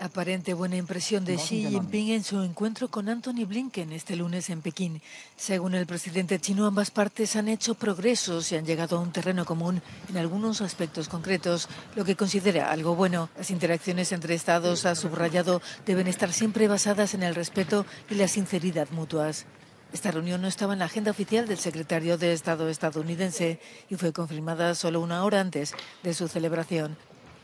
Aparente buena impresión de Xi Jinping en su encuentro con Antony Blinken este lunes en Pekín. Según el presidente chino, ambas partes han hecho progresos y han llegado a un terreno común en algunos aspectos concretos, lo que considera algo bueno. Las interacciones entre estados, ha subrayado, deben estar siempre basadas en el respeto y la sinceridad mutuas. Esta reunión no estaba en la agenda oficial del secretario de Estado estadounidense y fue confirmada solo una hora antes de su celebración.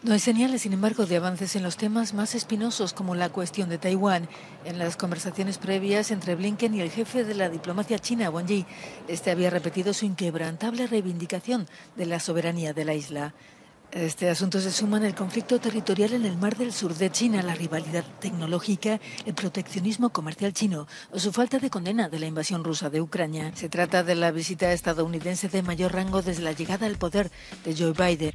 No hay señales, sin embargo, de avances en los temas más espinosos como la cuestión de Taiwán. En las conversaciones previas entre Blinken y el jefe de la diplomacia china, Wang Yi, este había repetido su inquebrantable reivindicación de la soberanía de la isla. Este asunto se suma en el conflicto territorial en el mar del sur de China, la rivalidad tecnológica, el proteccionismo comercial chino o su falta de condena de la invasión rusa de Ucrania. Se trata de la visita estadounidense de mayor rango desde la llegada al poder de Joe Biden.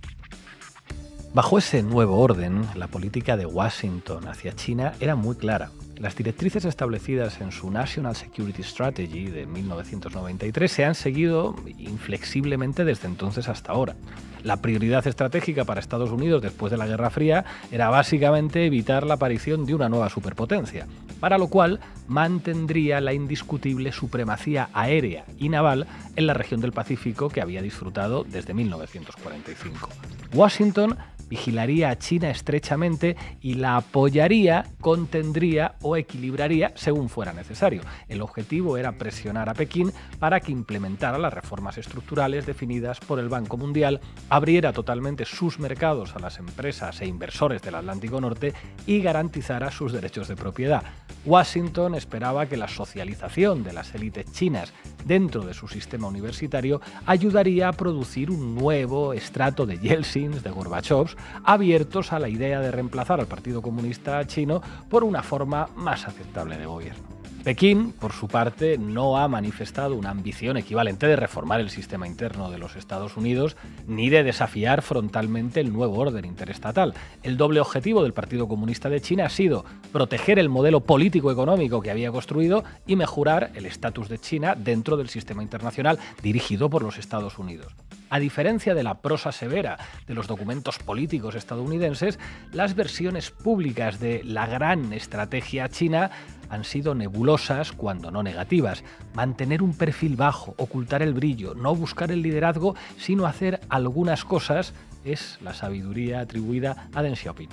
Bajo ese nuevo orden, la política de Washington hacia China era muy clara. Las directrices establecidas en su National Security Strategy de 1993 se han seguido inflexiblemente desde entonces hasta ahora. La prioridad estratégica para Estados Unidos después de la Guerra Fría era básicamente evitar la aparición de una nueva superpotencia, para lo cual mantendría la indiscutible supremacía aérea y naval en la región del Pacífico que había disfrutado desde 1945. Washington vigilaría a China estrechamente y la apoyaría, contendría o equilibraría según fuera necesario. El objetivo era presionar a Pekín para que implementara las reformas estructurales definidas por el Banco Mundial, abriera totalmente sus mercados a las empresas e inversores del Atlántico Norte y garantizara sus derechos de propiedad. Washington esperaba que la socialización de las élites chinas dentro de su sistema universitario ayudaría a producir un nuevo estrato de Yeltsins, de Gorbachovs, abiertos a la idea de reemplazar al Partido Comunista chino por una forma más aceptable de gobierno. Pekín, por su parte, no ha manifestado una ambición equivalente de reformar el sistema interno de los Estados Unidos ni de desafiar frontalmente el nuevo orden interestatal. El doble objetivo del Partido Comunista de China ha sido proteger el modelo político-económico que había construido y mejorar el estatus de China dentro del sistema internacional dirigido por los Estados Unidos. A diferencia de la prosa severa de los documentos políticos estadounidenses, las versiones públicas de la gran estrategia china han sido nebulosas, cuando no negativas. Mantener un perfil bajo, ocultar el brillo, no buscar el liderazgo, sino hacer algunas cosas, es la sabiduría atribuida a Deng Xiaoping.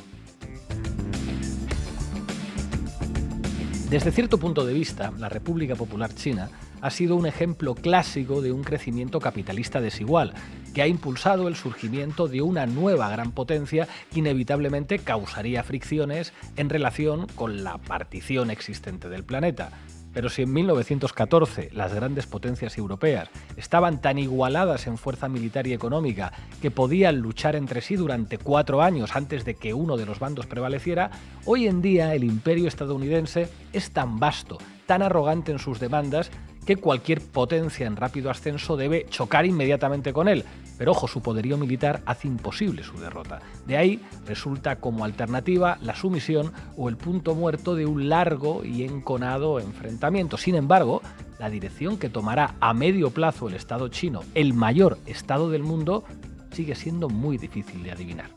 Desde cierto punto de vista, la República Popular China ha sido un ejemplo clásico de un crecimiento capitalista desigual, que ha impulsado el surgimiento de una nueva gran potencia que inevitablemente causaría fricciones en relación con la partición existente del planeta. Pero si en 1914 las grandes potencias europeas estaban tan igualadas en fuerza militar y económica que podían luchar entre sí durante 4 años antes de que uno de los bandos prevaleciera, hoy en día el imperio estadounidense es tan vasto, tan arrogante en sus demandas, que cualquier potencia en rápido ascenso debe chocar inmediatamente con él. Pero ojo, su poderío militar hace imposible su derrota. De ahí resulta como alternativa la sumisión o el punto muerto de un largo y enconado enfrentamiento. Sin embargo, la dirección que tomará a medio plazo el Estado chino, el mayor Estado del mundo, sigue siendo muy difícil de adivinar.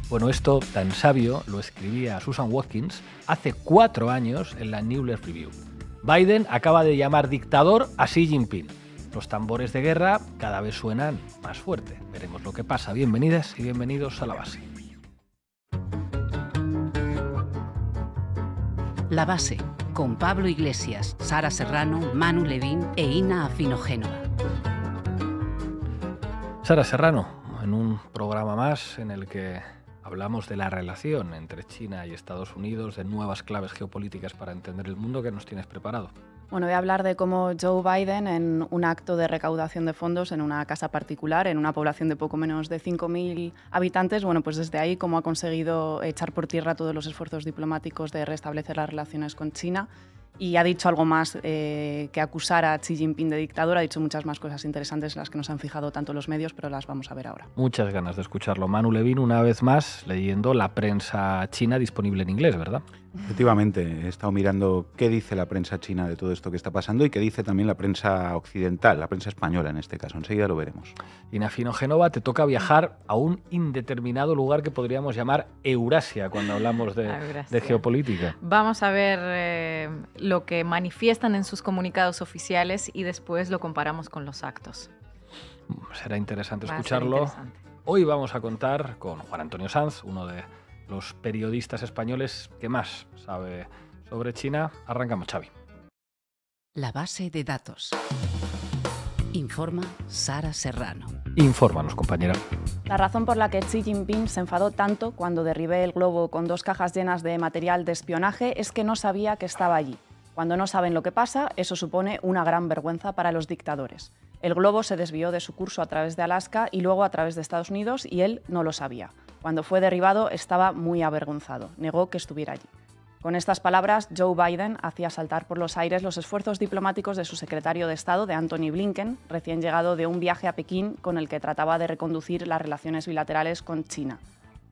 Bueno, esto tan sabio lo escribía Susan Watkins hace 4 años en la New Left Review. Biden acaba de llamar dictador a Xi Jinping. Los tambores de guerra cada vez suenan más fuerte. Veremos lo que pasa. Bienvenidas y bienvenidos a La Base. La Base, con Pablo Iglesias, Sara Serrano, Manu Levín e Ina Afinogénova. Sara Serrano, en un programa más en el que hablamos de la relación entre China y Estados Unidos, de nuevas claves geopolíticas para entender el mundo. ¿Qué nos tienes preparado? Bueno, voy a hablar de cómo Joe Biden, en un acto de recaudación de fondos en una casa particular, en una población de poco menos de 5.000 habitantes, bueno, pues desde ahí cómo ha conseguido echar por tierra todos los esfuerzos diplomáticos de restablecer las relaciones con China. Y ha dicho algo más que acusar a Xi Jinping de dictador. Ha dicho muchas más cosas interesantes en las que nos han fijado tanto los medios, pero las vamos a ver ahora. Muchas ganas de escucharlo. Manu Levín, una vez más, leyendo la prensa china disponible en inglés, ¿verdad? Efectivamente, he estado mirando qué dice la prensa china de todo esto que está pasando y qué dice también la prensa occidental, la prensa española en este caso. Enseguida lo veremos. Inafino Génova, te toca viajar a un indeterminado lugar que podríamos llamar Eurasia cuando hablamos de geopolítica. Vamos a ver lo que manifiestan en sus comunicados oficiales y después lo comparamos con los actos. Será interesante escucharlo. Hoy vamos a contar con Juan Antonio Sanz, uno de los periodistas españoles que más sabe sobre China. Arrancamos, Xavi. La base de datos. Informa Sara Serrano. Infórmanos, compañera. La razón por la que Xi Jinping se enfadó tanto cuando derribé el globo con 2 cajas llenas de material de espionaje es que no sabía que estaba allí. Cuando no saben lo que pasa, eso supone una gran vergüenza para los dictadores. El globo se desvió de su curso a través de Alaska y luego a través de Estados Unidos y él no lo sabía. Cuando fue derribado estaba muy avergonzado, negó que estuviera allí. Con estas palabras, Joe Biden hacía saltar por los aires los esfuerzos diplomáticos de su secretario de Estado, de Antony Blinken, recién llegado de un viaje a Pekín con el que trataba de reconducir las relaciones bilaterales con China.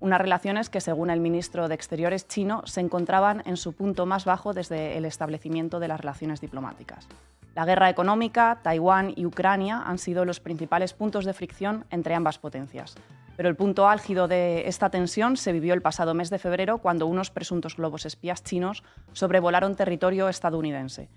Unas relaciones que, según el ministro de Exteriores chino, se encontraban en su punto más bajo desde el establecimiento de las relaciones diplomáticas. La guerra económica, Taiwán y Ucrania han sido los principales puntos de fricción entre ambas potencias. Pero el punto álgido de esta tensión se vivió el pasado mes de febrero cuando unos presuntos globos espías chinos sobrevolaron territorio estadounidense.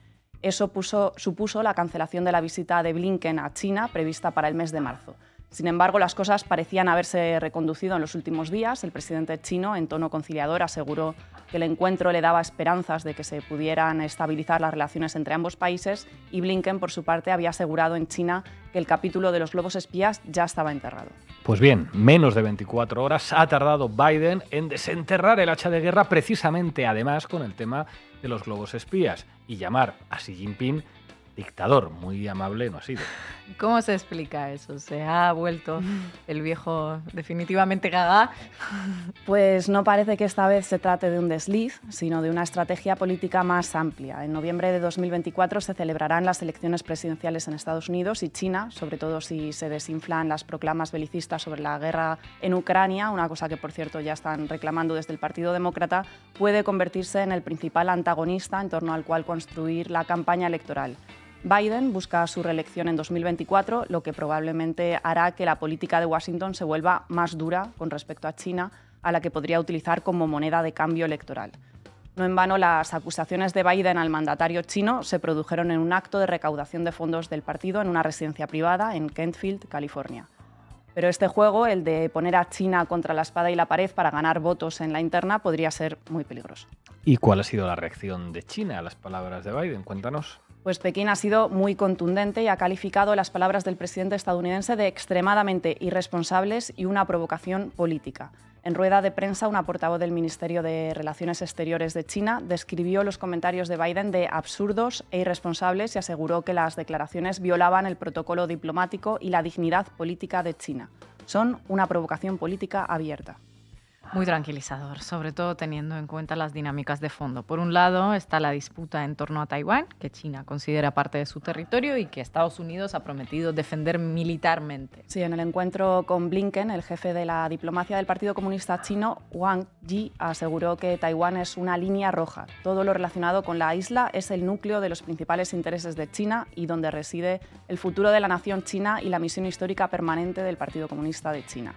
Eso supuso la cancelación de la visita de Blinken a China prevista para el mes de marzo. Sin embargo, las cosas parecían haberse reconducido en los últimos días. El presidente chino, en tono conciliador, aseguró que el encuentro le daba esperanzas de que se pudieran estabilizar las relaciones entre ambos países y Blinken, por su parte, había asegurado en China que el capítulo de los globos espías ya estaba enterrado. Pues bien, menos de 24 horas ha tardado Biden en desenterrar el hacha de guerra, precisamente además con el tema de los globos espías, y llamar a Xi Jinping dictador. Muy amable no ha sido. ¿Cómo se explica eso? ¿Se ha vuelto el viejo definitivamente gaga? Pues no parece que esta vez se trate de un desliz, sino de una estrategia política más amplia. En noviembre de 2024 se celebrarán las elecciones presidenciales en Estados Unidos y China, sobre todo si se desinflan las proclamas belicistas sobre la guerra en Ucrania, una cosa que, por cierto, ya están reclamando desde el Partido Demócrata, puede convertirse en el principal antagonista en torno al cual construir la campaña electoral. Biden busca su reelección en 2024, lo que probablemente hará que la política de Washington se vuelva más dura con respecto a China, a la que podría utilizar como moneda de cambio electoral. No en vano, las acusaciones de Biden al mandatario chino se produjeron en un acto de recaudación de fondos del partido en una residencia privada en Kentfield, California. Pero este juego, el de poner a China contra la espada y la pared para ganar votos en la interna, podría ser muy peligroso. ¿Y cuál ha sido la reacción de China a las palabras de Biden? Cuéntanos. Pues Pekín ha sido muy contundente y ha calificado las palabras del presidente estadounidense de extremadamente irresponsables y una provocación política. En rueda de prensa, una portavoz del Ministerio de Relaciones Exteriores de China describió los comentarios de Biden de absurdos e irresponsables y aseguró que las declaraciones violaban el protocolo diplomático y la dignidad política de China. Son una provocación política abierta. Muy tranquilizador, sobre todo teniendo en cuenta las dinámicas de fondo. Por un lado está la disputa en torno a Taiwán, que China considera parte de su territorio y que Estados Unidos ha prometido defender militarmente. Sí, en el encuentro con Blinken, el jefe de la diplomacia del Partido Comunista Chino, Wang Yi, aseguró que Taiwán es una línea roja. Todo lo relacionado con la isla es el núcleo de los principales intereses de China y donde reside el futuro de la nación china y la misión histórica permanente del Partido Comunista de China.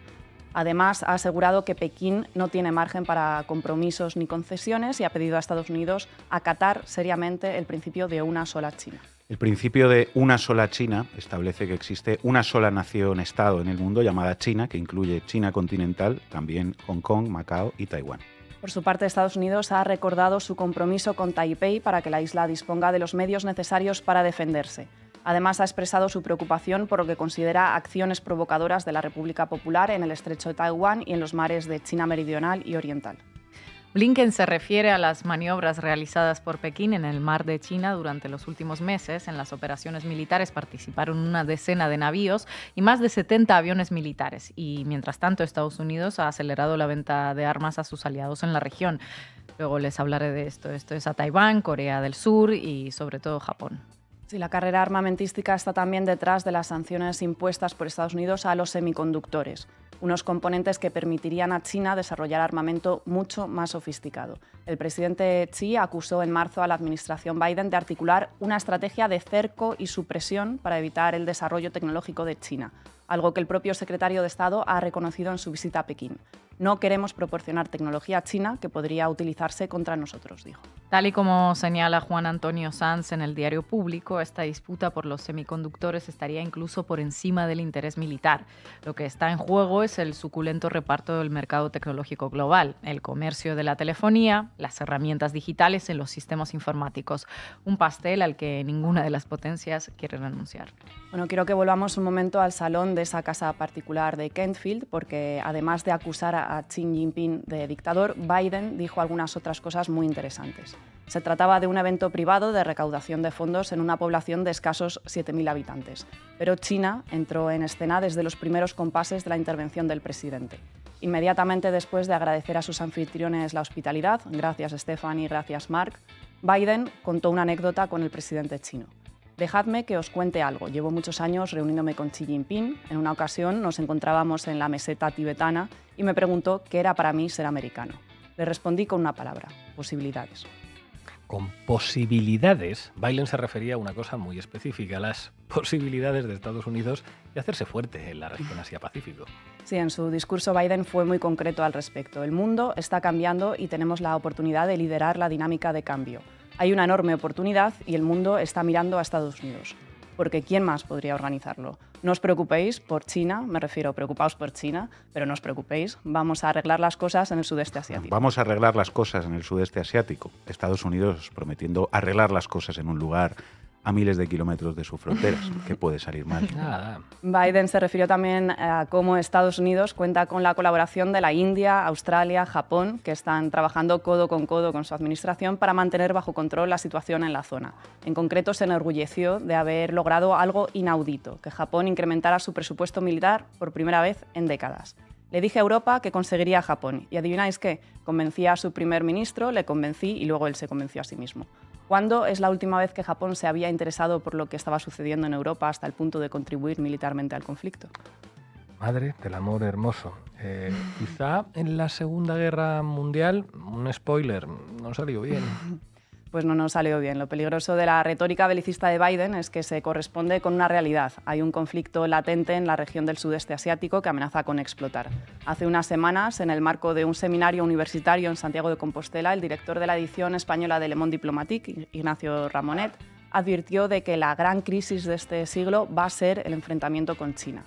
Además, ha asegurado que Pekín no tiene margen para compromisos ni concesiones y ha pedido a Estados Unidos acatar seriamente el principio de una sola China. El principio de una sola China establece que existe una sola nación-estado en el mundo llamada China, que incluye China continental, también Hong Kong, Macao y Taiwán. Por su parte, Estados Unidos ha recordado su compromiso con Taipei para que la isla disponga de los medios necesarios para defenderse. Además, ha expresado su preocupación por lo que considera acciones provocadoras de la República Popular en el estrecho de Taiwán y en los mares de China Meridional y Oriental. Blinken se refiere a las maniobras realizadas por Pekín en el mar de China durante los últimos meses. En las operaciones militares participaron una decena de navíos y más de 70 aviones militares. Y mientras tanto, Estados Unidos ha acelerado la venta de armas a sus aliados en la región. Luego les hablaré de esto. Esto es a Taiwán, Corea del Sur y sobre todo Japón. Sí, la carrera armamentística está también detrás de las sanciones impuestas por Estados Unidos a los semiconductores, unos componentes que permitirían a China desarrollar armamento mucho más sofisticado. El presidente Xi acusó en marzo a la administración Biden de articular una estrategia de cerco y supresión para evitar el desarrollo tecnológico de China, algo que el propio secretario de Estado ha reconocido en su visita a Pekín. No queremos proporcionar tecnología a China que podría utilizarse contra nosotros, dijo. Tal y como señala Juan Antonio Sanz en el Diario Público, esta disputa por los semiconductores estaría incluso por encima del interés militar. Lo que está en juego es el suculento reparto del mercado tecnológico global, el comercio de la telefonía, las herramientas digitales en los sistemas informáticos. Un pastel al que ninguna de las potencias quiere renunciar. Bueno, quiero que volvamos un momento al salón de esa casa particular de Kentfield, porque además de acusar a Xi Jinping de dictador, Biden dijo algunas otras cosas muy interesantes. Se trataba de un evento privado de recaudación de fondos en una población de escasos 7.000 habitantes. Pero China entró en escena desde los primeros compases de la intervención del presidente. Inmediatamente después de agradecer a sus anfitriones la hospitalidad, gracias Stephanie, gracias Mark, Biden contó una anécdota con el presidente chino. Dejadme que os cuente algo. Llevo muchos años reuniéndome con Xi Jinping. En una ocasión nos encontrábamos en la meseta tibetana y me preguntó qué era para mí ser americano. Le respondí con una palabra: posibilidades. Con posibilidades, Biden se refería a una cosa muy específica, las posibilidades de Estados Unidos de hacerse fuerte en la región Asia-Pacífico. Sí, en su discurso Biden fue muy concreto al respecto. El mundo está cambiando y tenemos la oportunidad de liderar la dinámica de cambio. Hay una enorme oportunidad y el mundo está mirando a Estados Unidos. Porque ¿quién más podría organizarlo? No os preocupéis por China, me refiero, preocupaos por China, pero no os preocupéis, vamos a arreglar las cosas en el sudeste asiático. Vamos a arreglar las cosas en el sudeste asiático. Estados Unidos prometiendo arreglar las cosas en un lugar a miles de kilómetros de sus fronteras. ¿Qué puede salir mal? Nada. Biden se refirió también a cómo Estados Unidos cuenta con la colaboración de la India, Australia, Japón, que están trabajando codo con su administración para mantener bajo control la situación en la zona. En concreto, se enorgulleció de haber logrado algo inaudito, que Japón incrementara su presupuesto militar por primera vez en décadas. Le dije a Europa que conseguiría a Japón, y ¿adivináis qué? Convencí a su primer ministro, le convencí y luego él se convenció a sí mismo. ¿Cuándo es la última vez que Japón se había interesado por lo que estaba sucediendo en Europa hasta el punto de contribuir militarmente al conflicto? Madre del amor hermoso. Quizá en la Segunda Guerra Mundial, un spoiler, no salió bien. Pues no nos salió bien. Lo peligroso de la retórica belicista de Biden es que se corresponde con una realidad. Hay un conflicto latente en la región del sudeste asiático que amenaza con explotar. Hace unas semanas, en el marco de un seminario universitario en Santiago de Compostela, el director de la edición española de Le Monde Diplomatique, Ignacio Ramonet, advirtió de que la gran crisis de este siglo va a ser el enfrentamiento con China.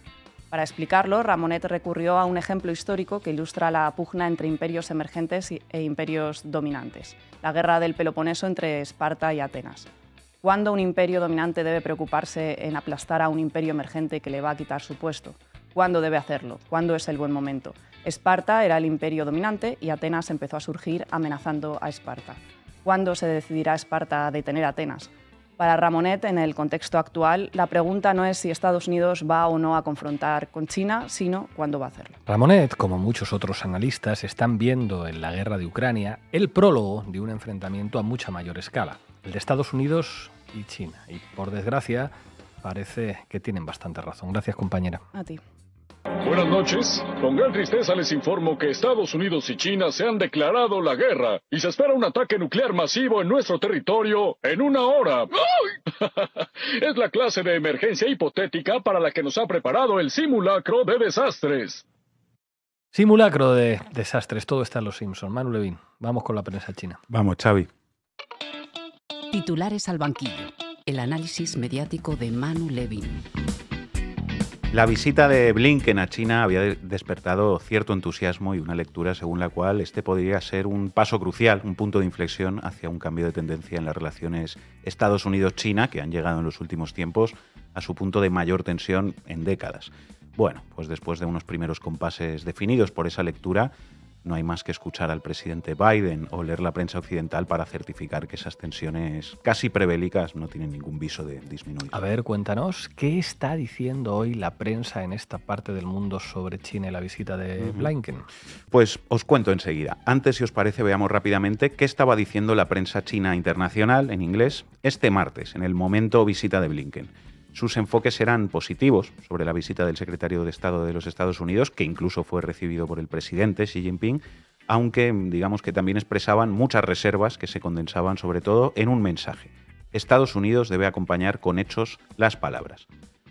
Para explicarlo, Ramonet recurrió a un ejemplo histórico que ilustra la pugna entre imperios emergentes e imperios dominantes, la guerra del Peloponeso entre Esparta y Atenas. ¿Cuándo un imperio dominante debe preocuparse en aplastar a un imperio emergente que le va a quitar su puesto? ¿Cuándo debe hacerlo? ¿Cuándo es el buen momento? Esparta era el imperio dominante y Atenas empezó a surgir amenazando a Esparta. ¿Cuándo se decidirá Esparta a detener a Atenas? Para Ramonet, en el contexto actual, la pregunta no es si Estados Unidos va o no a confrontar con China, sino cuándo va a hacerlo. Ramonet, como muchos otros analistas, están viendo en la guerra de Ucrania el prólogo de un enfrentamiento a mucha mayor escala, el de Estados Unidos y China. Y, por desgracia, parece que tienen bastante razón. Gracias, compañera. A ti. Buenas noches. Con gran tristeza les informo que Estados Unidos y China se han declarado la guerra y se espera un ataque nuclear masivo en nuestro territorio en una hora. Es la clase de emergencia hipotética para la que nos ha preparado el simulacro de desastres. Simulacro de desastres. Todo está en Los Simpson. Manu Levin, vamos con la prensa china. Vamos, Xavi. Titulares al banquillo. El análisis mediático de Manu Levin. La visita de Blinken a China había despertado cierto entusiasmo y una lectura según la cual este podría ser un paso crucial, un punto de inflexión hacia un cambio de tendencia en las relaciones Estados Unidos-China, que han llegado en los últimos tiempos a su punto de mayor tensión en décadas. Bueno, pues después de unos primeros compases definidos por esa lectura, No hay más que escuchar al presidente Biden o leer la prensa occidental para certificar que esas tensiones casi prebélicas no tienen ningún viso de disminuir. A ver, cuéntanos, ¿qué está diciendo hoy la prensa en esta parte del mundo sobre China y la visita de Blinken? Pues os cuento enseguida. Antes, si os parece, veamos rápidamente qué estaba diciendo la prensa china internacional, en inglés, este martes, en el momento visita de Blinken. Sus enfoques eran positivos sobre la visita del secretario de Estado de los Estados Unidos, que incluso fue recibido por el presidente Xi Jinping, aunque digamos que también expresaban muchas reservas que se condensaban sobre todo en un mensaje. Estados Unidos debe acompañar con hechos las palabras.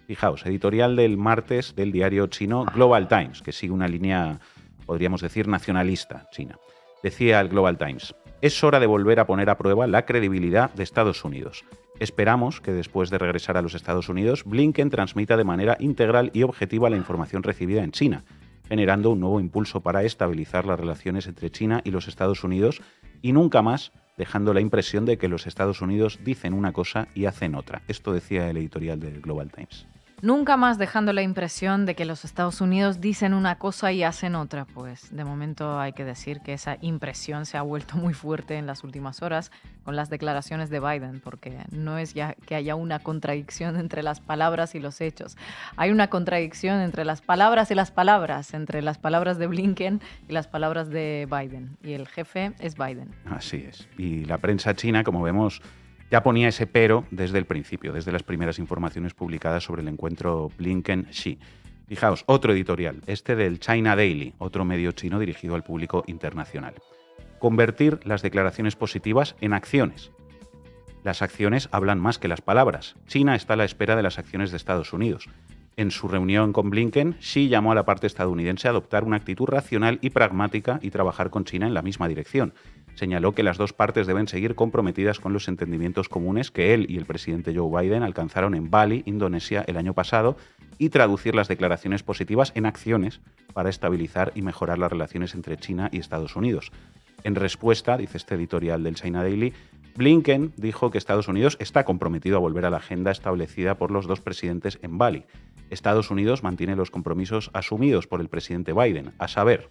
Fijaos, editorial del martes del diario chino Global Times, que sigue una línea, podríamos decir, nacionalista china. Decía el Global Times: es hora de volver a poner a prueba la credibilidad de Estados Unidos. Esperamos que después de regresar a los Estados Unidos, Blinken transmita de manera integral y objetiva la información recibida en China, generando un nuevo impulso para estabilizar las relaciones entre China y los Estados Unidos y nunca más dejando la impresión de que los Estados Unidos dicen una cosa y hacen otra. Esto decía el editorial del Global Times. Nunca más dejando la impresión de que los Estados Unidos dicen una cosa y hacen otra. Pues de momento hay que decir que esa impresión se ha vuelto muy fuerte en las últimas horas con las declaraciones de Biden, porque no es ya que haya una contradicción entre las palabras y los hechos. Hay una contradicción entre las palabras y las palabras, entre las palabras de Blinken y las palabras de Biden. Y el jefe es Biden. Así es. Y la prensa china, como vemos, ya ponía ese pero desde el principio, desde las primeras informaciones publicadas sobre el encuentro Blinken-Xi. Fijaos, otro editorial, este del China Daily, otro medio chino dirigido al público internacional. Convertir las declaraciones positivas en acciones. Las acciones hablan más que las palabras. China está a la espera de las acciones de Estados Unidos. En su reunión con Blinken, Xi llamó a la parte estadounidense a adoptar una actitud racional y pragmática y trabajar con China en la misma dirección. Señaló que las dos partes deben seguir comprometidas con los entendimientos comunes que él y el presidente Joe Biden alcanzaron en Bali, Indonesia, el año pasado, y traducir las declaraciones positivas en acciones para estabilizar y mejorar las relaciones entre China y Estados Unidos. En respuesta, dice este editorial del China Daily, Blinken dijo que Estados Unidos está comprometido a volver a la agenda establecida por los dos presidentes en Bali. Estados Unidos mantiene los compromisos asumidos por el presidente Biden, a saber,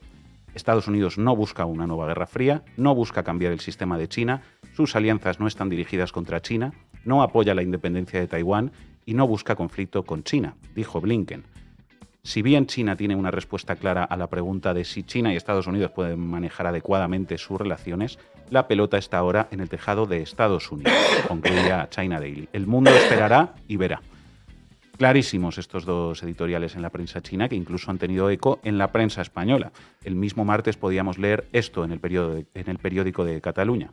Estados Unidos no busca una nueva guerra fría, no busca cambiar el sistema de China, sus alianzas no están dirigidas contra China, no apoya la independencia de Taiwán y no busca conflicto con China, dijo Blinken. Si bien China tiene una respuesta clara a la pregunta de si China y Estados Unidos pueden manejar adecuadamente sus relaciones, la pelota está ahora en el tejado de Estados Unidos, concluía China Daily. El mundo esperará y verá. Clarísimos estos dos editoriales en la prensa china, que incluso han tenido eco en la prensa española. El mismo martes podíamos leer esto en el periódico de Cataluña.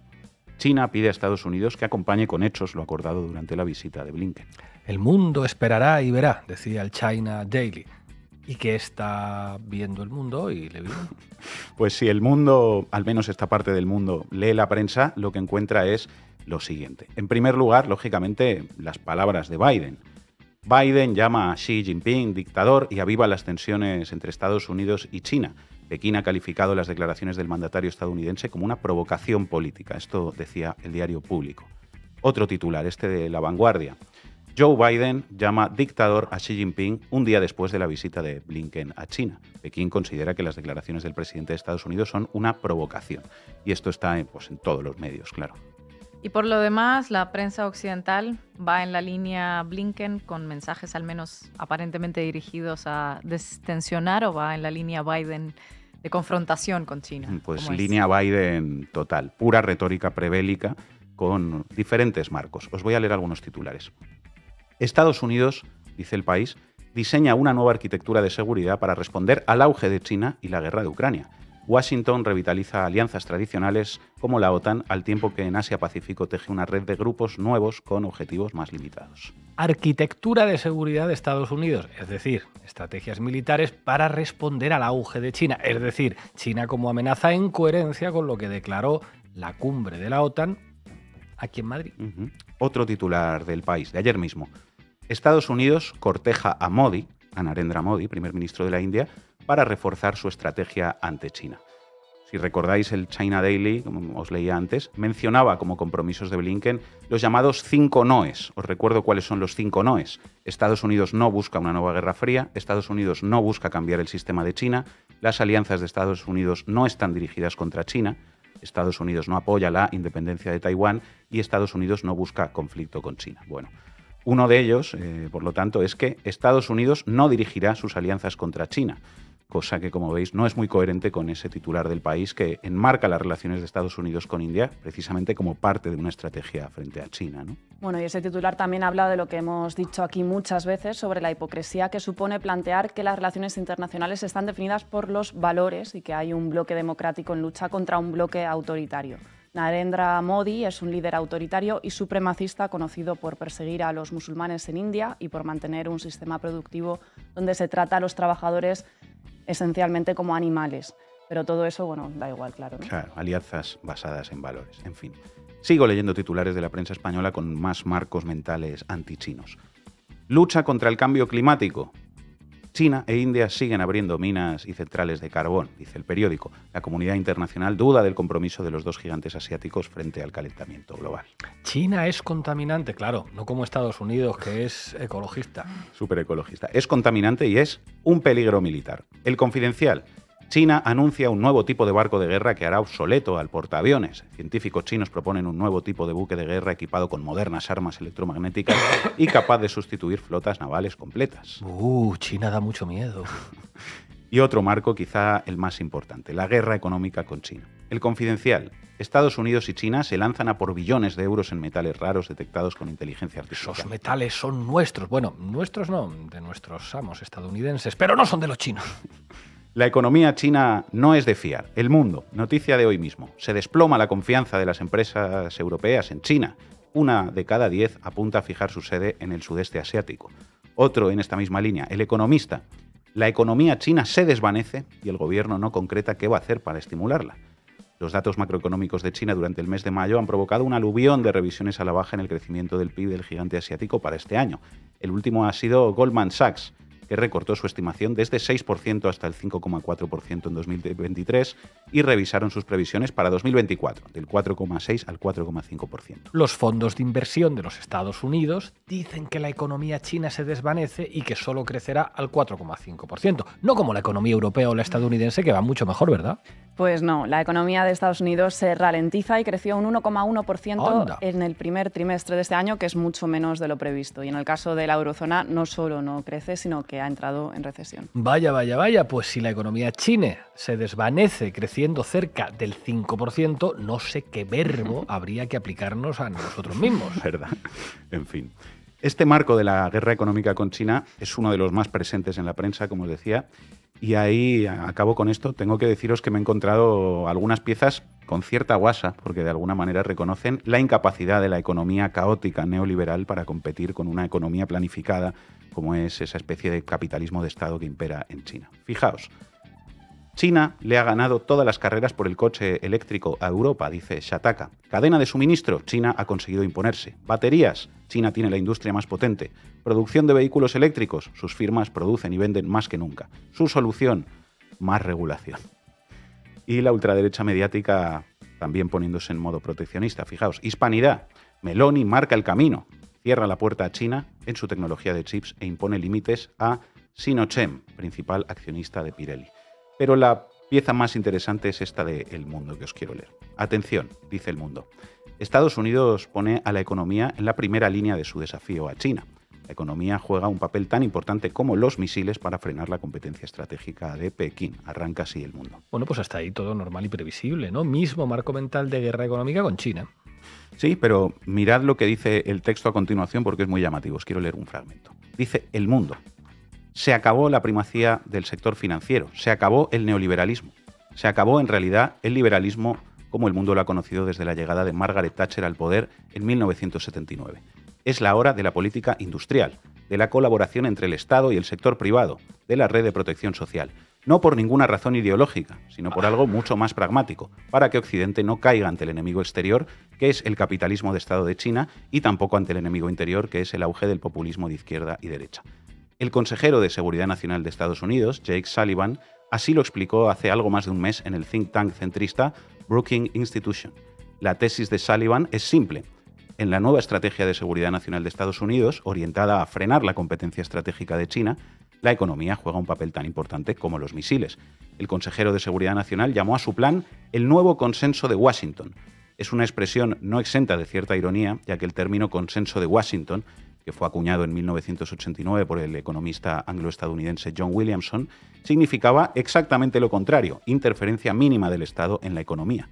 China pide a Estados Unidos que acompañe con hechos lo acordado durante la visita de Blinken. El mundo esperará y verá, decía el China Daily. ¿Y qué está viendo el mundo hoy, Levin? Pues si el mundo, al menos esta parte del mundo, lee la prensa, lo que encuentra es lo siguiente. En primer lugar, lógicamente, las palabras de Biden. Biden llama a Xi Jinping dictador y aviva las tensiones entre Estados Unidos y China. Pekín ha calificado las declaraciones del mandatario estadounidense como una provocación política. Esto decía el diario Público. Otro titular, este de La Vanguardia. Joe Biden llama dictador a Xi Jinping un día después de la visita de Blinken a China. Pekín considera que las declaraciones del presidente de Estados Unidos son una provocación. Y esto está en todos los medios, claro. Y por lo demás, la prensa occidental va en la línea Blinken con mensajes al menos aparentemente dirigidos a destensionar, o va en la línea Biden de confrontación con China. Pues línea Biden total, pura retórica prebélica con diferentes marcos. Os voy a leer algunos titulares. Estados Unidos, dice El País, diseña una nueva arquitectura de seguridad para responder al auge de China y la guerra de Ucrania. Washington revitaliza alianzas tradicionales como la OTAN, al tiempo que en Asia-Pacífico teje una red de grupos nuevos con objetivos más limitados. Arquitectura de seguridad de Estados Unidos, es decir, estrategias militares para responder al auge de China, es decir, China como amenaza en coherencia con lo que declaró la cumbre de la OTAN aquí en Madrid. Otro titular del País, de ayer mismo. Estados Unidos corteja a Modi, a Narendra Modi, primer ministro de la India, para reforzar su estrategia ante China. Si recordáis, el China Daily, como os leía antes, mencionaba como compromisos de Blinken los llamados 5 noes. Os recuerdo cuáles son los 5 noes. Estados Unidos no busca una nueva guerra fría, Estados Unidos no busca cambiar el sistema de China, las alianzas de Estados Unidos no están dirigidas contra China, Estados Unidos no apoya la independencia de Taiwán y Estados Unidos no busca conflicto con China. Bueno, uno de ellos, por lo tanto, es que Estados Unidos no dirigirá sus alianzas contra China, cosa que, como veis, no es muy coherente con ese titular del país que enmarca las relaciones de Estados Unidos con India precisamente como parte de una estrategia frente a China, ¿no? Bueno, y ese titular también habla de lo que hemos dicho aquí muchas veces sobre la hipocresía que supone plantear que las relaciones internacionales están definidas por los valores y que hay un bloque democrático en lucha contra un bloque autoritario. Narendra Modi es un líder autoritario y supremacista conocido por perseguir a los musulmanes en India y por mantener un sistema productivo donde se trata a los trabajadores esencialmente como animales. Pero todo eso, bueno, da igual, claro, ¿no? Claro, alianzas basadas en valores, en fin. Sigo leyendo titulares de la prensa española con más marcos mentales antichinos. Lucha contra el cambio climático. China e India siguen abriendo minas y centrales de carbón, dice el periódico. La comunidad internacional duda del compromiso de los dos gigantes asiáticos frente al calentamiento global. China es contaminante, claro, no como Estados Unidos, que es ecologista. Súper ecologista. Es contaminante y es un peligro militar. El Confidencial. China anuncia un nuevo tipo de barco de guerra que hará obsoleto al portaaviones. Científicos chinos proponen un nuevo tipo de buque de guerra equipado con modernas armas electromagnéticas y capaz de sustituir flotas navales completas. China da mucho miedo. Y otro marco, quizá el más importante, la guerra económica con China. El Confidencial. Estados Unidos y China se lanzan a por billones de euros en metales raros detectados con inteligencia artificial. Esos metales son nuestros. Bueno, nuestros no, de nuestros amos estadounidenses, pero no son de los chinos. La economía china no es de fiar. El Mundo, noticia de hoy mismo. Se desploma la confianza de las empresas europeas en China. 1 de cada 10 apunta a fijar su sede en el sudeste asiático. Otro en esta misma línea, El Economista. La economía china se desvanece y el gobierno no concreta qué va a hacer para estimularla. Los datos macroeconómicos de China durante el mes de mayo han provocado un aluvión de revisiones a la baja en el crecimiento del PIB del gigante asiático para este año. El último ha sido Goldman Sachs, que recortó su estimación desde 6% hasta el 5,4% en 2023 y revisaron sus previsiones para 2024, del 4,6 al 4,5%. Los fondos de inversión de los Estados Unidos dicen que la economía china se desvanece y que solo crecerá al 4,5%. No como la economía europea o la estadounidense, que va mucho mejor, ¿verdad? Pues no, la economía de Estados Unidos se ralentiza y creció un 1,1% ¡Anda! en el primer trimestre de este año, que es mucho menos de lo previsto. Y en el caso de la eurozona, no solo no crece, sino que ha entrado en recesión. Vaya, pues si la economía china se desvanece creciendo cerca del 5%, no sé qué verbo habría que aplicarnos a nosotros mismos. ¿Verdad? En fin. Este marco de la guerra económica con China es uno de los más presentes en la prensa, como os decía, y ahí acabo con esto. Tengo que deciros que me he encontrado algunas piezas con cierta guasa, porque de alguna manera reconocen la incapacidad de la economía caótica neoliberal para competir con una economía planificada, como es esa especie de capitalismo de Estado que impera en China. Fijaos, China le ha ganado todas las carreras por el coche eléctrico a Europa, dice Shataka. Cadena de suministro, China ha conseguido imponerse. Baterías, China tiene la industria más potente. Producción de vehículos eléctricos, sus firmas producen y venden más que nunca. Su solución, más regulación. Y la ultraderecha mediática también poniéndose en modo proteccionista. Fijaos, Hispanidad, Meloni marca el camino. Cierra la puerta a China en su tecnología de chips e impone límites a Sinochem, principal accionista de Pirelli. Pero la pieza más interesante es esta de El Mundo que os quiero leer. Atención, dice El Mundo. Estados Unidos pone a la economía en la primera línea de su desafío a China. La economía juega un papel tan importante como los misiles para frenar la competencia estratégica de Pekín. Arranca así El Mundo. Bueno, pues hasta ahí todo normal y previsible, ¿no? Mismo marco mental de guerra económica con China. Sí, pero mirad lo que dice el texto a continuación porque es muy llamativo. Os quiero leer un fragmento. Dice El Mundo. Se acabó la primacía del sector financiero, se acabó el neoliberalismo, se acabó en realidad el liberalismo como el mundo lo ha conocido desde la llegada de Margaret Thatcher al poder en 1979. Es la hora de la política industrial, de la colaboración entre el Estado y el sector privado, de la red de protección social, no por ninguna razón ideológica, sino por algo mucho más pragmático, para que Occidente no caiga ante el enemigo exterior, que es el capitalismo de Estado de China, y tampoco ante el enemigo interior, que es el auge del populismo de izquierda y derecha. El consejero de Seguridad Nacional de Estados Unidos, Jake Sullivan, Así lo explicó hace algo más de un mes en el think tank centrista Brookings Institution. La tesis de Sullivan es simple. En la nueva estrategia de seguridad nacional de Estados Unidos, orientada a frenar la competencia estratégica de China, la economía juega un papel tan importante como los misiles. El consejero de Seguridad Nacional llamó a su plan el nuevo consenso de Washington. Es una expresión no exenta de cierta ironía, ya que el término consenso de Washington, que fue acuñado en 1989 por el economista anglo-estadounidense John Williamson, significaba exactamente lo contrario, interferencia mínima del Estado en la economía.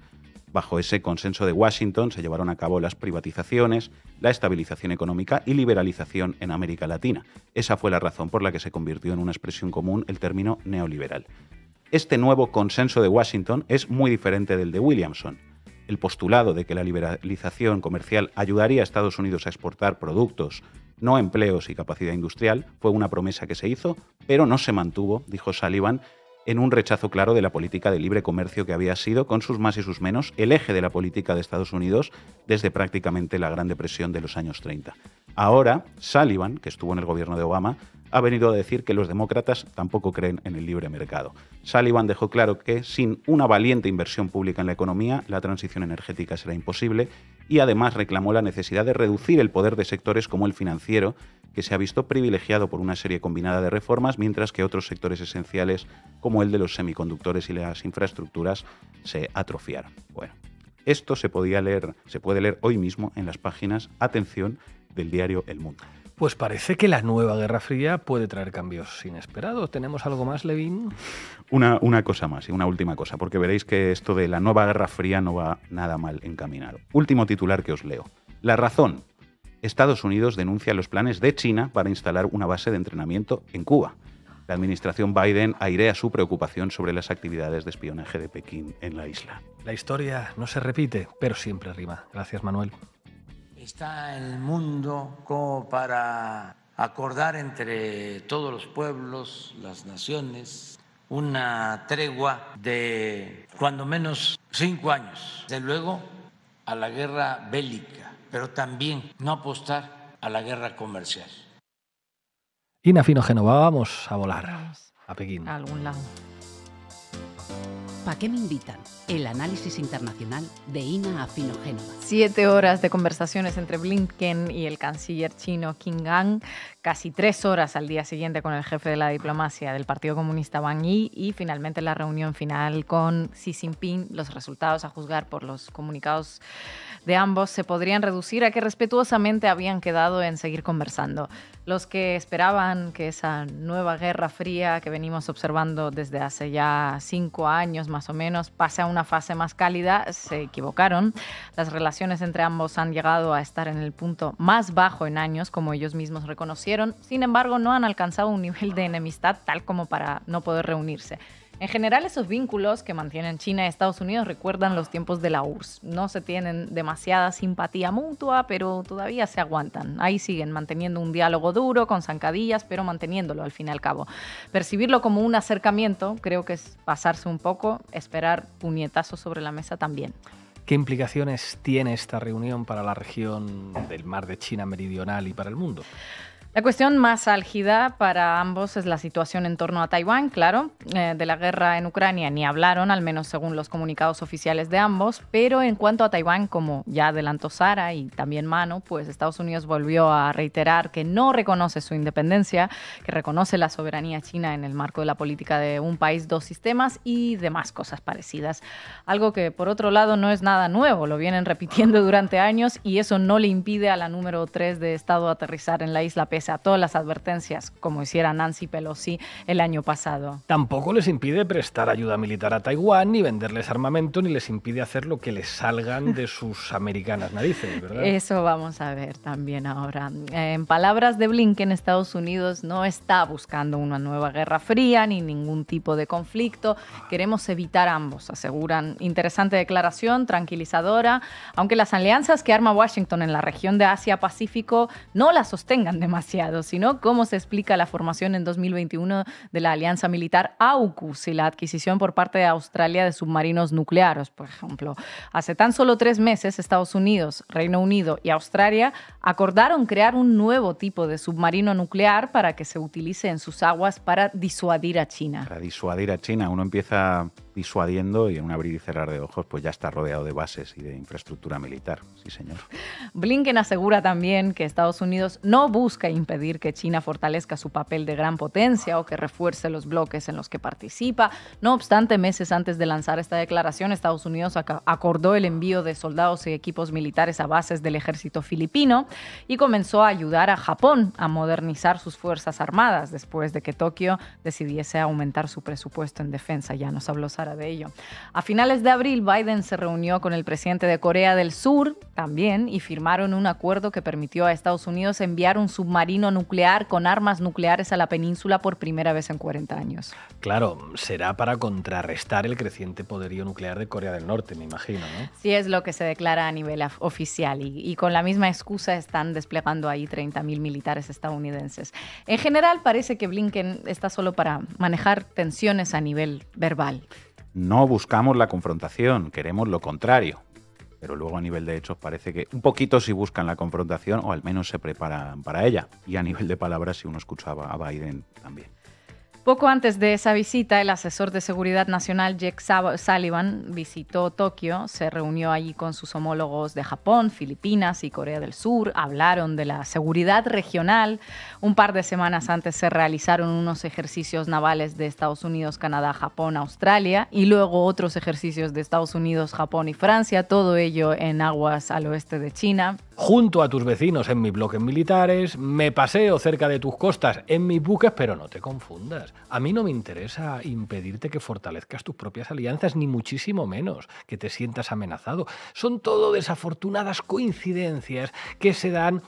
Bajo ese consenso de Washington se llevaron a cabo las privatizaciones, la estabilización económica y liberalización en América Latina. Esa fue la razón por la que se convirtió en una expresión común el término neoliberal. Este nuevo consenso de Washington es muy diferente del de Williamson. El postulado de que la liberalización comercial ayudaría a Estados Unidos a exportar productos, no empleos y capacidad industrial, fue una promesa que se hizo, pero no se mantuvo, dijo Sullivan, en un rechazo claro de la política de libre comercio que había sido, con sus más y sus menos, el eje de la política de Estados Unidos desde prácticamente la Gran Depresión de los años 30. Ahora, Sullivan, que estuvo en el gobierno de Obama, ha venido a decir que los demócratas tampoco creen en el libre mercado. Sullivan dejó claro que sin una valiente inversión pública en la economía, la transición energética será imposible y además reclamó la necesidad de reducir el poder de sectores como el financiero, que se ha visto privilegiado por una serie combinada de reformas, mientras que otros sectores esenciales, como el de los semiconductores y las infraestructuras, se atrofiaron. Bueno, esto se puede leer hoy mismo en las páginas, atención, del diario El Mundo. Pues parece que la nueva Guerra Fría puede traer cambios inesperados. ¿Tenemos algo más, Levin? Una cosa más y una última cosa, porque veréis que esto de la nueva Guerra Fría no va nada mal encaminado. Último titular que os leo. La razón. Estados Unidos denuncia los planes de China para instalar una base de entrenamiento en Cuba. La administración Biden airea su preocupación sobre las actividades de espionaje de Pekín en la isla. La historia no se repite, pero siempre rima. Gracias, Manuel. Está el mundo como para acordar entre todos los pueblos, las naciones, una tregua de cuando menos 5 años. Desde luego a la guerra bélica, pero también no apostar a la guerra comercial. Ina Fino Génova, vamos a volar a Pekín. A algún lado. ¿Para qué me invitan? El análisis internacional de Ina Fino Génova. 7 horas de conversaciones entre Blinken y el canciller chino Qin Gang, casi 3 horas al día siguiente con el jefe de la diplomacia del Partido Comunista Wang Yi y finalmente la reunión final con Xi Jinping. Los resultados, a juzgar por los comunicados de ambos, se podrían reducir a que respetuosamente habían quedado en seguir conversando. Los que esperaban que esa nueva Guerra Fría que venimos observando desde hace ya 5 años más o menos pase a una fase más cálida se equivocaron. Las relaciones entre ambos han llegado a estar en el punto más bajo en años, como ellos mismos reconocieron. Sin embargo, no han alcanzado un nivel de enemistad tal como para no poder reunirse. En general, esos vínculos que mantienen China y Estados Unidos recuerdan los tiempos de la URSS. No se tienen demasiada simpatía mutua, pero todavía se aguantan. Ahí siguen manteniendo un diálogo duro, con zancadillas, pero manteniéndolo al fin y al cabo. Percibirlo como un acercamiento creo que es pasarse un poco, esperar puñetazos sobre la mesa también. ¿Qué implicaciones tiene esta reunión para la región del Mar de China Meridional y para el mundo? La cuestión más álgida para ambos es la situación en torno a Taiwán, claro. De la guerra en Ucrania ni hablaron, al menos según los comunicados oficiales de ambos, pero en cuanto a Taiwán, como ya adelantó Sara y también Manu, pues Estados Unidos volvió a reiterar que no reconoce su independencia, que reconoce la soberanía china en el marco de la política de un país, dos sistemas y demás cosas parecidas. Algo que, por otro lado, no es nada nuevo, lo vienen repitiendo durante años y eso no le impide a la número 3 de Estado aterrizar en la isla pese a todas las advertencias, como hiciera Nancy Pelosi el año pasado. Tampoco les impide prestar ayuda militar a Taiwán, ni venderles armamento, ni les impide hacer lo que les salgan de sus americanas narices, ¿verdad? Eso vamos a ver también ahora. En palabras de Blinken, Estados Unidos no está buscando una nueva guerra fría ni ningún tipo de conflicto. Queremos evitar ambos, aseguran. Interesante declaración, tranquilizadora, aunque las alianzas que arma Washington en la región de Asia-Pacífico no las sostengan demasiado demasiado, sino cómo se explica la formación en 2021 de la alianza militar AUKUS y la adquisición por parte de Australia de submarinos nucleares, por ejemplo. Hace tan solo 3 meses, Estados Unidos, Reino Unido y Australia acordaron crear un nuevo tipo de submarino nuclear para que se utilice en sus aguas para disuadir a China. Para disuadir a China. Uno empieza disuadiendo y en un abrir y cerrar de ojos pues ya está rodeado de bases y de infraestructura militar. Sí, señor. Blinken asegura también que Estados Unidos no busca impedir que China fortalezca su papel de gran potencia o que refuerce los bloques en los que participa. No obstante, meses antes de lanzar esta declaración, Estados Unidos acordó el envío de soldados y equipos militares a bases del ejército filipino y comenzó a ayudar a Japón a modernizar sus fuerzas armadas después de que Tokio decidiese aumentar su presupuesto en defensa. Ya nos habló Sara de ello. A finales de abril, Biden se reunió con el presidente de Corea del Sur también y firmaron un acuerdo que permitió a Estados Unidos enviar un submarino nuclear con armas nucleares a la península por primera vez en 40 años. Claro, será para contrarrestar el creciente poderío nuclear de Corea del Norte, me imagino, ¿no? Sí, es lo que se declara a nivel oficial y con la misma excusa están desplegando ahí 30.000 militares estadounidenses. En general, parece que Blinken está solo para manejar tensiones a nivel verbal. No buscamos la confrontación, queremos lo contrario. Pero luego a nivel de hechos parece que un poquito sí buscan la confrontación o al menos se preparan para ella. Y a nivel de palabras sí uno escuchaba a Biden también. Poco antes de esa visita, el asesor de seguridad nacional Jake Sullivan visitó Tokio, se reunió allí con sus homólogos de Japón, Filipinas y Corea del Sur, hablaron de la seguridad regional. Un par de semanas antes se realizaron unos ejercicios navales de Estados Unidos, Canadá, Japón, Australia y luego otros ejercicios de Estados Unidos, Japón y Francia, todo ello en aguas al oeste de China. Junto a tus vecinos en mis bloques militares, me paseo cerca de tus costas en mis buques, pero no te confundas. A mí no me interesa impedirte que fortalezcas tus propias alianzas, ni muchísimo menos que te sientas amenazado. Son todo desafortunadas coincidencias que se dan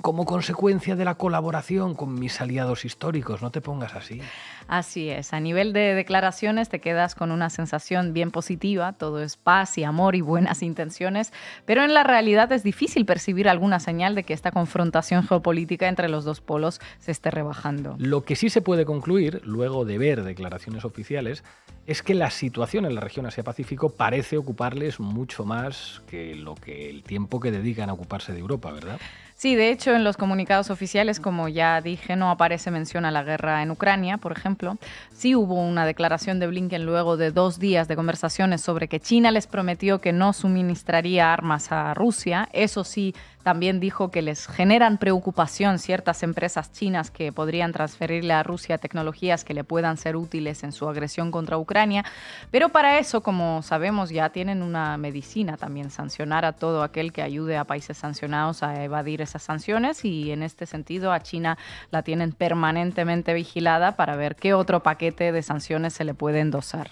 como consecuencia de la colaboración con mis aliados históricos. No te pongas así. Así es. A nivel de declaraciones te quedas con una sensación bien positiva. Todo es paz y amor y buenas intenciones. Pero en la realidad es difícil percibir alguna señal de que esta confrontación geopolítica entre los dos polos se esté rebajando. Lo que sí se puede concluir, luego de ver declaraciones oficiales, es que la situación en la región Asia-Pacífico parece ocuparles mucho más que el tiempo que dedican a ocuparse de Europa, ¿verdad? Sí, de hecho, en los comunicados oficiales, como ya dije, no aparece mención a la guerra en Ucrania, por ejemplo. Sí hubo una declaración de Blinken luego de 2 días de conversaciones sobre que China les prometió que no suministraría armas a Rusia. Eso sí, también dijo que les generan preocupación ciertas empresas chinas que podrían transferirle a Rusia tecnologías que le puedan ser útiles en su agresión contra Ucrania. Pero para eso, como sabemos, ya tienen una medicina también, sancionar a todo aquel que ayude a países sancionados a evadir esas sanciones, y en este sentido a China la tienen permanentemente vigilada para ver qué otro paquete de sanciones se le puede endosar.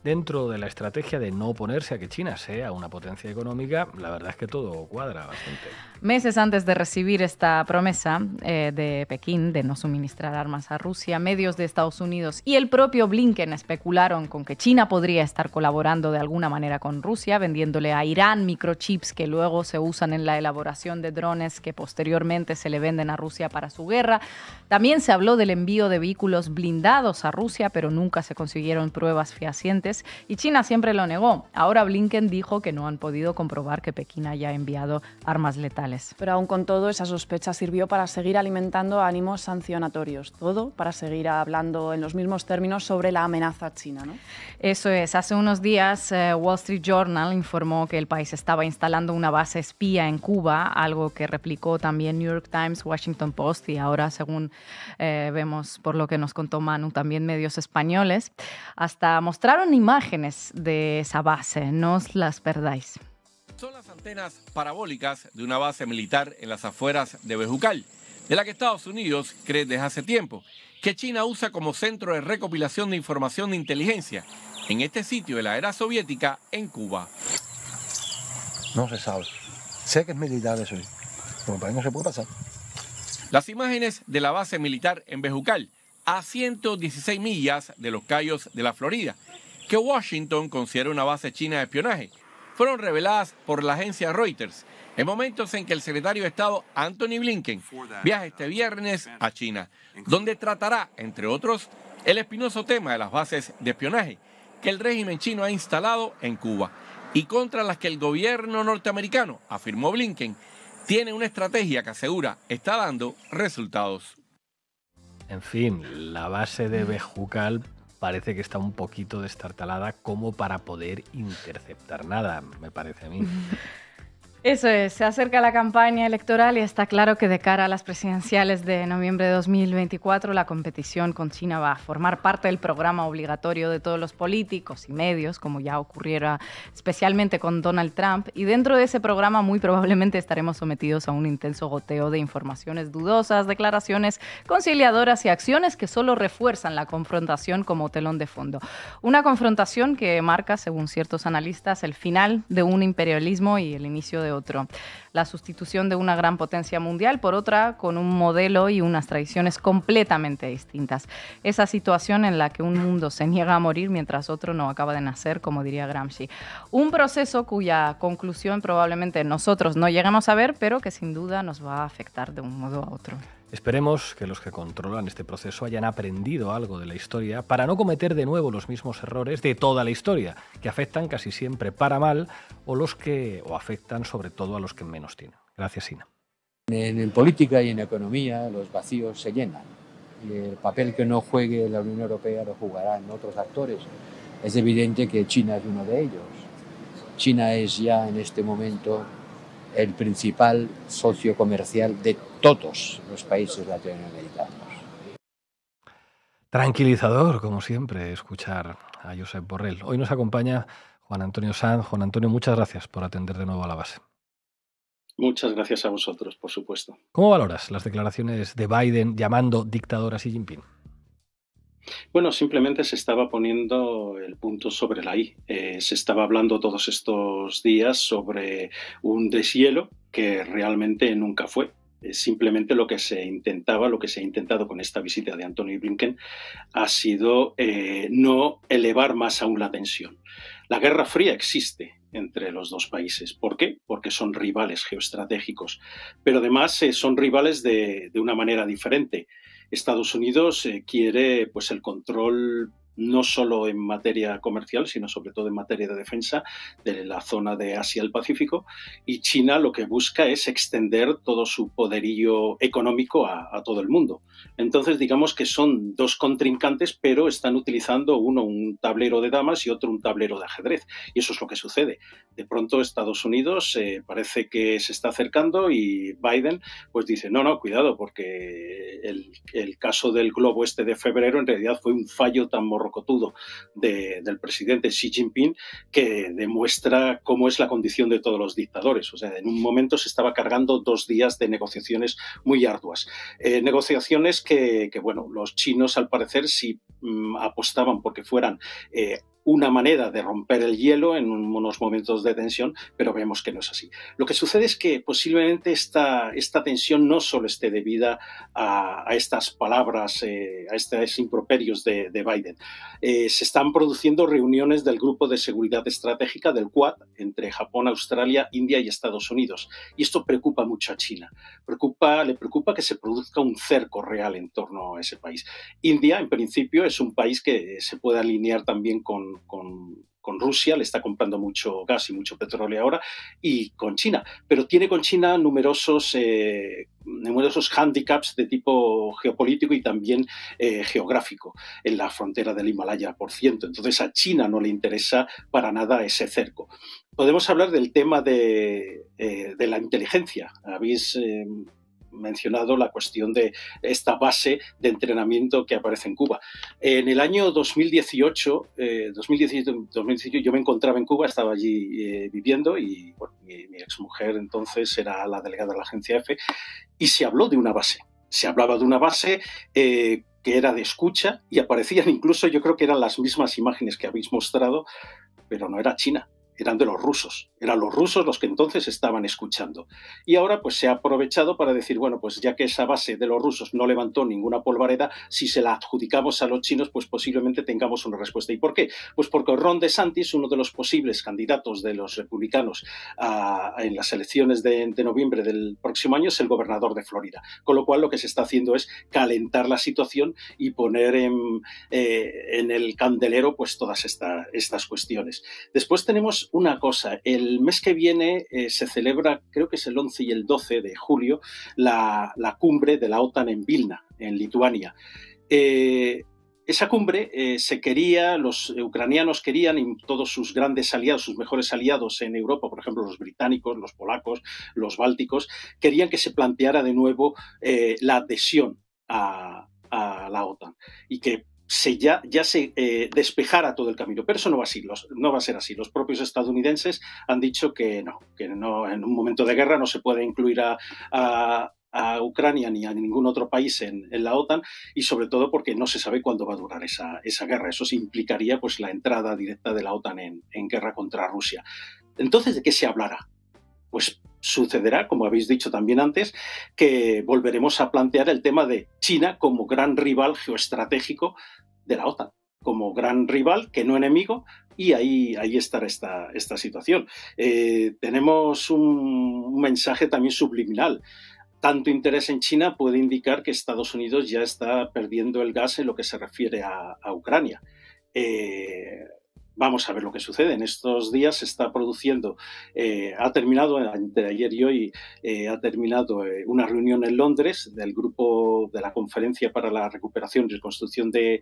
Dentro de la estrategia de no oponerse a que China sea una potencia económica, la verdad es que todo cuadra bastante. Meses antes de recibir esta promesa de Pekín de no suministrar armas a Rusia, medios de Estados Unidos y el propio Blinken especularon con que China podría estar colaborando de alguna manera con Rusia, vendiéndole a Irán microchips que luego se usan en la elaboración de drones que posteriormente se le venden a Rusia para su guerra. También se habló del envío de vehículos blindados a Rusia, pero nunca se consiguieron pruebas fehacientes y China siempre lo negó. Ahora Blinken dijo que no han podido comprobar que Pekín haya enviado armas letales. Pero aún con todo, esa sospecha sirvió para seguir alimentando ánimos sancionatorios. Todo para seguir hablando en los mismos términos sobre la amenaza china, ¿no? Eso es. Hace unos días, Wall Street Journal informó que el país estaba instalando una base espía en Cuba, algo que replicó también New York Times, Washington Post y ahora, según vemos por lo que nos contó Manu, también medios españoles. Hasta mostraron imágenes de esa base. No os las perdáis. Son las antenas parabólicas de una base militar en las afueras de Bejucal, de la que Estados Unidos cree desde hace tiempo que China usa como centro de recopilación de información de inteligencia en este sitio de la era soviética en Cuba. No se sabe. Sé que es militar eso, pero para ahí no se puede pasar. Las imágenes de la base militar en Bejucal, a 116 millas de los Cayos de la Florida, que Washington considera una base china de espionaje, fueron reveladas por la agencia Reuters en momentos en que el secretario de Estado Antony Blinken viaja este viernes a China, donde tratará, entre otros, el espinoso tema de las bases de espionaje que el régimen chino ha instalado en Cuba y contra las que el gobierno norteamericano, afirmó Blinken, tiene una estrategia que asegura está dando resultados. En fin, la base de Bejucal parece que está un poquito destartalada como para poder interceptar nada, me parece a mí. Eso es, se acerca la campaña electoral y está claro que de cara a las presidenciales de noviembre de 2024 la competición con China va a formar parte del programa obligatorio de todos los políticos y medios, como ya ocurriera especialmente con Donald Trump, y dentro de ese programa muy probablemente estaremos sometidos a un intenso goteo de informaciones dudosas, declaraciones conciliadoras y acciones que solo refuerzan la confrontación como telón de fondo. Una confrontación que marca, según ciertos analistas, el final de un imperialismo y el inicio de otro. La sustitución de una gran potencia mundial por otra con un modelo y unas tradiciones completamente distintas. Esa situación en la que un mundo se niega a morir mientras otro no acaba de nacer, como diría Gramsci. Un proceso cuya conclusión probablemente nosotros no lleguemos a ver, pero que sin duda nos va a afectar de un modo a otro. Esperemos que los que controlan este proceso hayan aprendido algo de la historia para no cometer de nuevo los mismos errores de toda la historia, que afectan casi siempre para mal o afectan sobre todo a los que menos tienen. Gracias, Ina. En política y en economía los vacíos se llenan y el papel que no juegue la Unión Europea lo jugarán otros actores. Es evidente que China es uno de ellos. China es ya en este momento el principal socio comercial de todos los países latinoamericanos. Tranquilizador, como siempre, escuchar a Josep Borrell. Hoy nos acompaña Juan Antonio Sanz. Juan Antonio, muchas gracias por atender de nuevo a la base. Muchas gracias a vosotros, por supuesto. ¿Cómo valoras las declaraciones de Biden llamando dictador a Xi Jinping? Bueno, simplemente se estaba poniendo el punto sobre la I. Se estaba hablando todos estos días sobre un deshielo que realmente nunca fue. Simplemente lo que se ha intentado con esta visita de Antony Blinken ha sido no elevar más aún la tensión. La Guerra Fría existe entre los dos países. ¿Por qué? Porque son rivales geoestratégicos, pero además son rivales de una manera diferente. Estados Unidos quiere pues, el control no solo en materia comercial, sino sobre todo en materia de defensa de la zona de Asia del Pacífico, y China lo que busca es extender todo su poderío económico a todo el mundo. Entonces, digamos que son dos contrincantes, pero están utilizando uno un tablero de damas y otro un tablero de ajedrez, y eso es lo que sucede. De pronto Estados Unidos parece que se está acercando y Biden pues dice, no, cuidado, porque el caso del globo este de febrero en realidad fue un fallo tan morrocotudo del presidente Xi Jinping que demuestra cómo es la condición de todos los dictadores. O sea, en un momento se estaba cargando 2 días de negociaciones muy arduas. Negociaciones que, bueno, los chinos al parecer sí apostaban porque fueran una manera de romper el hielo en unos momentos de tensión, pero vemos que no es así. Lo que sucede es que posiblemente esta tensión no solo esté debida a estas palabras, a estos improperios de Biden. Se están produciendo reuniones del Grupo de Seguridad Estratégica del Quad entre Japón, Australia, India y Estados Unidos. Y esto preocupa mucho a China. Le preocupa que se produzca un cerco real en torno a ese país. India, en principio, es un país que se puede alinear también con Rusia, le está comprando mucho gas y mucho petróleo ahora, y con China. Pero tiene con China numerosos hándicaps de tipo geopolítico y también geográfico, en la frontera del Himalaya, por ciento. Entonces a China no le interesa para nada ese cerco. Podemos hablar del tema de la inteligencia. Habéis mencionado la cuestión de esta base de entrenamiento que aparece en Cuba. En el año 2018 yo me encontraba en Cuba, estaba allí viviendo y bueno, mi exmujer entonces era la delegada de la agencia EFE y se habló de una base. Se hablaba de una base que era de escucha y aparecían incluso, yo creo que eran las mismas imágenes que habéis mostrado, pero no era China. eran de los rusos. Eran los rusos los que entonces estaban escuchando. Y ahora pues se ha aprovechado para decir, bueno, pues ya que esa base de los rusos no levantó ninguna polvareda, si se la adjudicamos a los chinos, pues posiblemente tengamos una respuesta. ¿Y por qué? Pues porque Ron DeSantis, uno de los posibles candidatos de los republicanos en las elecciones de noviembre del próximo año, es el gobernador de Florida. Con lo cual lo que se está haciendo es calentar la situación y poner en el candelero pues todas estas cuestiones. Después tenemos una cosa, el mes que viene se celebra, creo que es el 11 y el 12 de julio, la cumbre de la OTAN en Vilna, en Lituania. Esa cumbre los ucranianos querían, y todos sus grandes aliados, sus mejores aliados en Europa, por ejemplo los británicos, los polacos, los bálticos, querían que se planteara de nuevo la adhesión a la OTAN y que ya se despejara todo el camino, pero eso no va a ser así. Los propios estadounidenses han dicho que no, en un momento de guerra no se puede incluir a Ucrania ni a ningún otro país en la OTAN, y sobre todo porque no se sabe cuándo va a durar esa guerra. Eso implicaría pues la entrada directa de la OTAN en guerra contra Rusia. Entonces, ¿de qué se hablará? Pues sucederá, como habéis dicho también antes, que volveremos a plantear el tema de China como gran rival geoestratégico de la OTAN, como gran rival, que no enemigo, y ahí estará esta situación. Tenemos un mensaje también subliminal. Tanto interés en China puede indicar que Estados Unidos ya está perdiendo el gas en lo que se refiere a Ucrania. Vamos a ver lo que sucede. En estos días se está produciendo, ha terminado, entre ayer y hoy, ha terminado una reunión en Londres del grupo de la Conferencia para la Recuperación y Reconstrucción de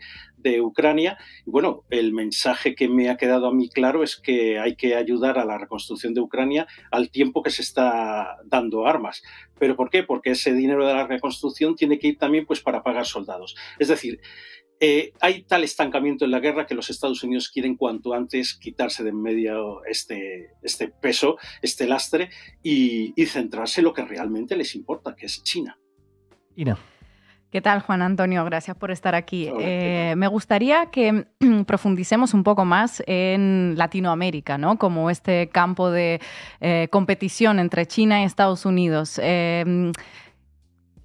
Ucrania. Y bueno, el mensaje que me ha quedado a mí claro es que hay que ayudar a la reconstrucción de Ucrania al tiempo que se está dando armas. ¿Pero por qué? Porque ese dinero de la reconstrucción tiene que ir también pues, para pagar soldados. Es decir, hay tal estancamiento en la guerra que los Estados Unidos quieren cuanto antes quitarse de en medio este peso, este lastre, y centrarse en lo que realmente les importa, que es China. Ina. ¿Qué tal, Juan Antonio? Gracias por estar aquí. Me gustaría que profundicemos un poco más en Latinoamérica, ¿no? Como este campo de competición entre China y Estados Unidos.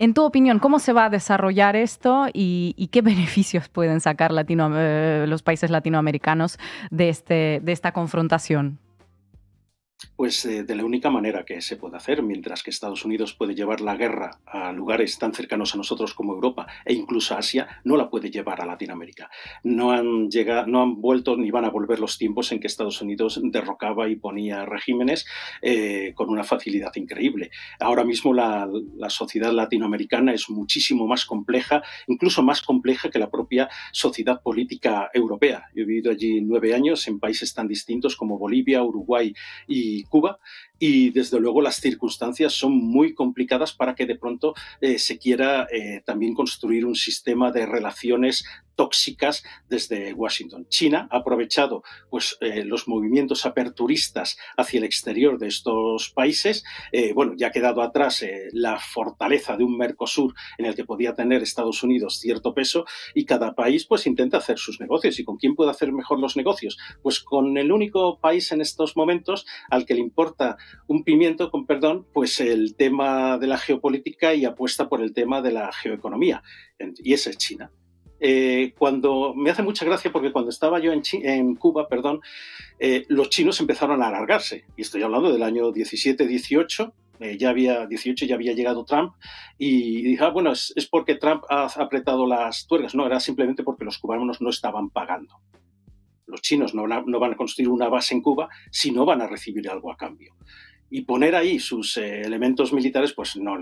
En tu opinión, ¿cómo se va a desarrollar esto y qué beneficios pueden sacar los países latinoamericanos de esta confrontación? Pues de la única manera que se puede hacer, mientras que Estados Unidos puede llevar la guerra a lugares tan cercanos a nosotros como Europa e incluso a Asia, no la puede llevar a Latinoamérica. No han vuelto ni van a volver los tiempos en que Estados Unidos derrocaba y ponía regímenes con una facilidad increíble. Ahora mismo la sociedad latinoamericana es muchísimo más compleja, incluso más compleja que la propia sociedad política europea. Yo he vivido allí 9 años en países tan distintos como Bolivia, Uruguay y Cuba, y desde luego las circunstancias son muy complicadas para que de pronto se quiera también construir un sistema de relaciones tóxicas desde Washington. China ha aprovechado pues, los movimientos aperturistas hacia el exterior de estos países. Ya ha quedado atrás la fortaleza de un Mercosur en el que podía tener Estados Unidos cierto peso, y cada país pues, intenta hacer sus negocios. ¿Y con quién puede hacer mejor los negocios? Pues con el único país en estos momentos al que le importa un pimiento, con perdón, pues el tema de la geopolítica y apuesta por el tema de la geoeconomía. Y esa es China. Cuando me hace mucha gracia porque cuando estaba yo en Cuba, los chinos empezaron a alargarse, y estoy hablando del año 17-18, ya había llegado Trump, y dije, bueno, es porque Trump ha apretado las tuercas. No, era simplemente porque los cubanos no estaban pagando. Los chinos no van a construir una base en Cuba si no van a recibir algo a cambio. Y poner ahí sus elementos militares, pues no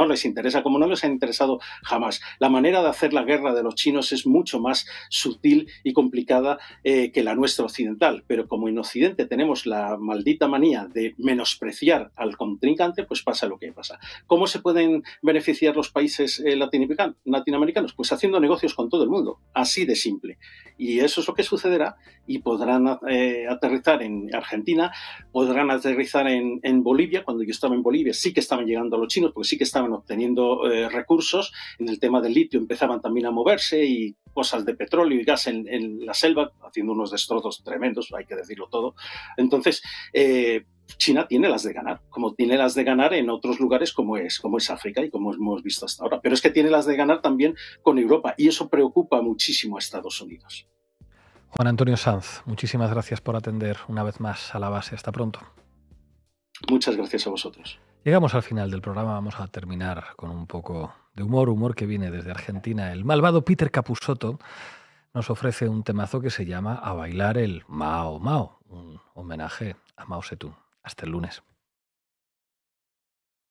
les interesa, como no les ha interesado jamás. La manera de hacer la guerra de los chinos es mucho más sutil y complicada que la nuestra occidental. Pero como en Occidente tenemos la maldita manía de menospreciar al contrincante, pues pasa lo que pasa. ¿Cómo se pueden beneficiar los países latinoamericanos? Pues haciendo negocios con todo el mundo, así de simple. Y eso es lo que sucederá, y podrán aterrizar en Argentina, podrán aterrizar en en Bolivia, cuando yo estaba en Bolivia, sí que estaban llegando los chinos, porque sí que estaban obteniendo recursos. En el tema del litio empezaban también a moverse y cosas de petróleo y gas en la selva, haciendo unos destrozos tremendos, hay que decirlo todo. Entonces, China tiene las de ganar, como tiene las de ganar en otros lugares como es África y como hemos visto hasta ahora. Pero es que tiene las de ganar también con Europa y eso preocupa muchísimo a Estados Unidos. Juan Antonio Sanz, muchísimas gracias por atender una vez más a La Base. Hasta pronto. Muchas gracias a vosotros. Llegamos al final del programa, vamos a terminar con un poco de humor que viene desde Argentina. El malvado Peter Capusotto nos ofrece un temazo que se llama A bailar el Mao Mao, un homenaje a Mao Zedong. Hasta el lunes.